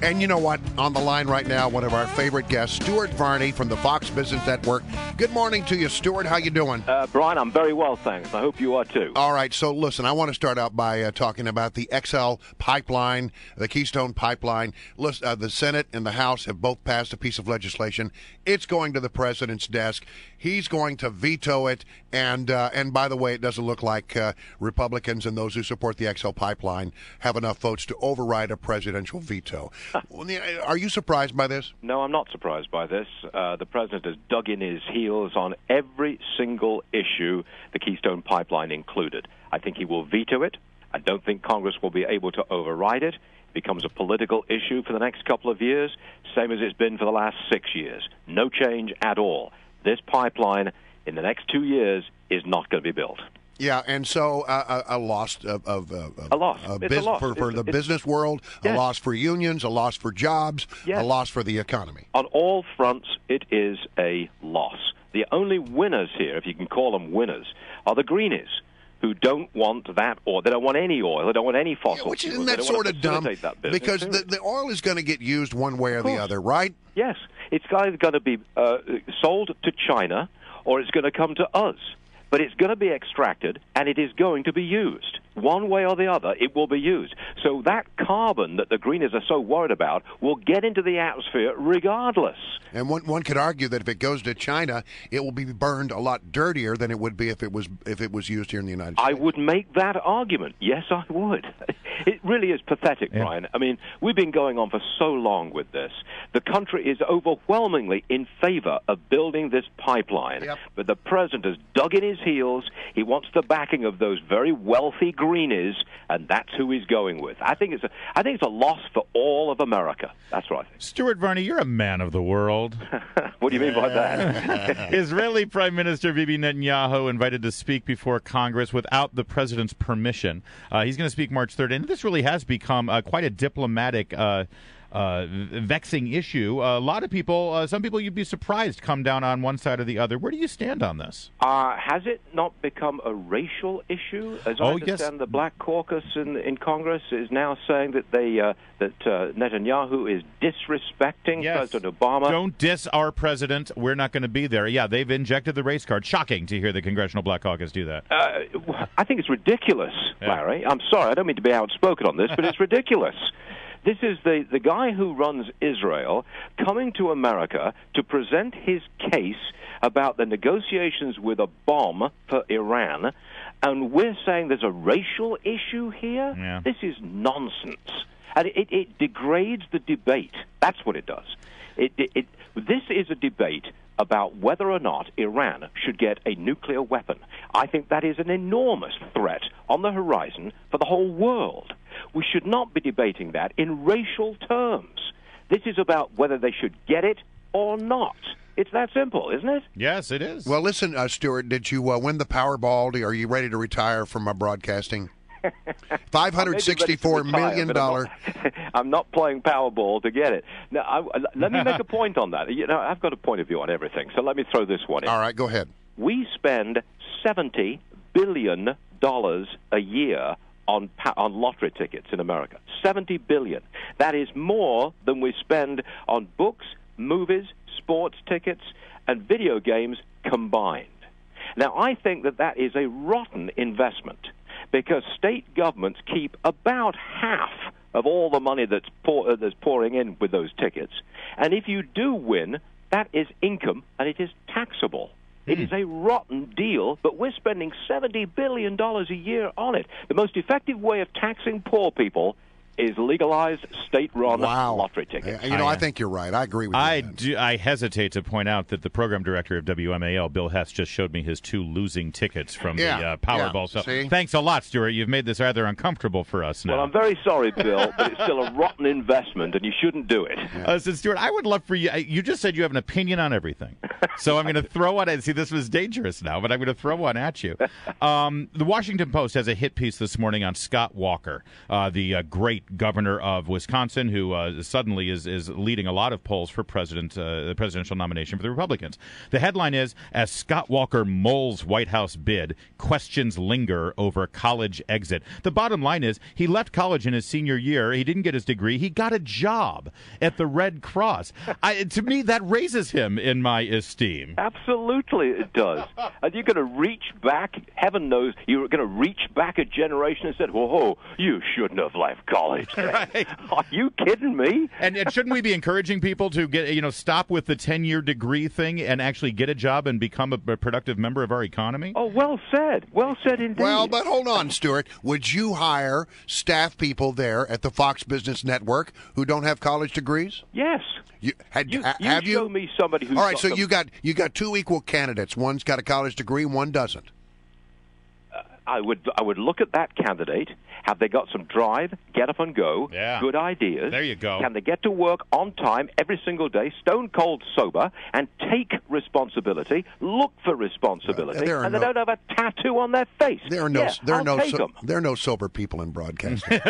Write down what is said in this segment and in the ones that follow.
And you know what? On the line right now, one of our favorite guests, Stuart Varney from the Fox Business Network. Good morning to you, Stuart. How you doing? Brian, I'm very well, thanks. I hope you are too. All right. So listen, I want to start out by talking about the XL pipeline, the Keystone Pipeline. The Senate and the House have both passed a piece of legislation. It's going to the president's desk. He's going to veto it. And by the way, it doesn't look like Republicans and those who support the XL pipeline have enough votes to override a presidential veto. Are you surprised by this? No, I'm not surprised by this. The president has dug in his heels on every single issue, the Keystone Pipeline included. I think he will veto it. I don't think Congress will be able to override it. It becomes a political issue for the next couple of years, same as it's been for the last 6 years. No change at all. This pipeline in the next 2 years is not going to be built. Yeah, and so a loss for the business world, yes. A loss for unions, a loss for jobs, yes. A loss for the economy. On all fronts, it is a loss. The only winners here, if you can call them winners, are the greenies, who don't want that oil. They don't want any oil. They don't want any fossil fuels. Which isn't that sort of dumb? Because the oil is going to get used one way or the other, right? Yes. It's either going to be sold to China or it's going to come to us. But it's going to be extracted, and it is going to be used. One way or the other, it will be used. So that carbon that the Greenies are so worried about will get into the atmosphere regardless. And one could argue that if it goes to China, it will be burned a lot dirtier than it would be if it was used here in the United States. I would make that argument. Yes, I would. It really is pathetic, yeah. Brian. I mean, we've been going on for so long with this. The country is overwhelmingly in favor of building this pipeline. Yep. But the president has dug in his heels. He wants the backing of those very wealthy greenies, and that's who he's going with. I think it's a loss for all of America. That's what I think. Stuart Varney, you're a man of the world. What do you mean by that? Israeli Prime Minister Bibi Netanyahu invited to speak before Congress without the president's permission. He's going to speak March 3rd, and this really has become quite a diplomatic vexing issue. A lot of people, some people you'd be surprised, come down on one side or the other. Where do you stand on this? Has it not become a racial issue? As I understand, yes. The Black Caucus in Congress is now saying that that Netanyahu is disrespecting President Obama. Don't diss our president. We're not going to be there. Yeah, they've injected the race card. Shocking to hear the Congressional Black Caucus do that. I think it's ridiculous, Larry. I'm sorry. I don't mean to be outspoken on this, but it's ridiculous. This is the guy who runs Israel coming to America to present his case about the negotiations with a bomb for Iran, and we're saying there's a racial issue here? Yeah. This is nonsense. And it degrades the debate. That's what it does. This is a debate about whether or not Iran should get a nuclear weapon. I think that is an enormous threat on the horizon for the whole world. We should not be debating that in racial terms. This is about whether they should get it or not. It's that simple, isn't it? Yes, it is. Well, listen, Stuart, did you win the Powerball? Are you ready to retire from broadcasting? $564 million. I'm not playing Powerball to get it. Now, let me make a point on that. You know, I've got a point of view on everything, so let me throw this one in. All right, go ahead. We spend $70 billion a year on lottery tickets in America. $70 billion. That is more than we spend on books, movies, sports tickets, and video games combined. Now, I think that is a rotten investment, because state governments keep about half of all the money that's pouring in with those tickets. And if you do win, that is income, and it is taxable. It is a rotten deal, but we're spending $70 billion a year on it. The most effective way of taxing poor people is legalized state-run lottery tickets. You know, I think you're right. I agree with you. I hesitate to point out that the program director of WMAL, Bill Hess, just showed me his 2 losing tickets from the Powerball. So thanks a lot, Stuart. You've made this rather uncomfortable for us now. Well, I'm very sorry, Bill, but it's still a rotten investment, and you shouldn't do it. So, Stuart, I would love for you. You just said you have an opinion on everything. So I'm going to throw one at. See, this was dangerous now, but I'm going to throw one at you. The Washington Post has a hit piece this morning on Scott Walker, the great governor of Wisconsin, who suddenly is leading a lot of polls for the presidential nomination for the Republicans. The headline is, as Scott Walker mulls White House bid, questions linger over college exit. The bottom line is he left college in his senior year. He didn't get his degree. He got a job at the Red Cross. To me, that raises him in my esteem. Absolutely it does. And you're going to reach back, heaven knows, you're going to reach back a generation and said, whoa, you shouldn't have left college. Right. Are you kidding me? And shouldn't we be encouraging people to stop with the 10-year degree thing and actually get a job and become a productive member of our economy? Oh, well said. Well said indeed. Well, but hold on, Stuart. Would you hire staff people there at the Fox Business Network who don't have college degrees? Yes. Have you? Show me somebody who's all right. So you got two equal candidates. One's got a college degree, one doesn't. I would look at that candidate. Have they got some drive? Get up and go. Yeah. Good ideas. There you go. Can they get to work on time every single day, stone cold sober, and take responsibility? Look for responsibility, and they don't have a tattoo on their face. There are no sober people in broadcasting.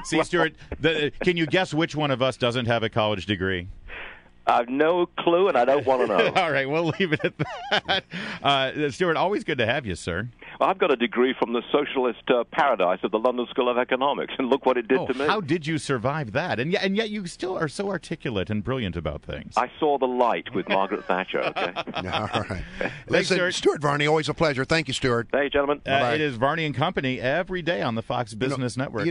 See, Stuart, can you guess which one of us doesn't have a college degree? I have no clue, and I don't want to know. All right, we'll leave it at that. Stuart, always good to have you, sir. Well, I've got a degree from the socialist paradise of the London School of Economics, and look what it did to me. How did you survive that? And yet you still are so articulate and brilliant about things. I saw the light with Margaret Thatcher, okay? All right. Thanks, Listen, Stuart Varney, always a pleasure. Thank you, Stuart. Hey, gentlemen. It is Varney and Company every day on the Fox Business Network.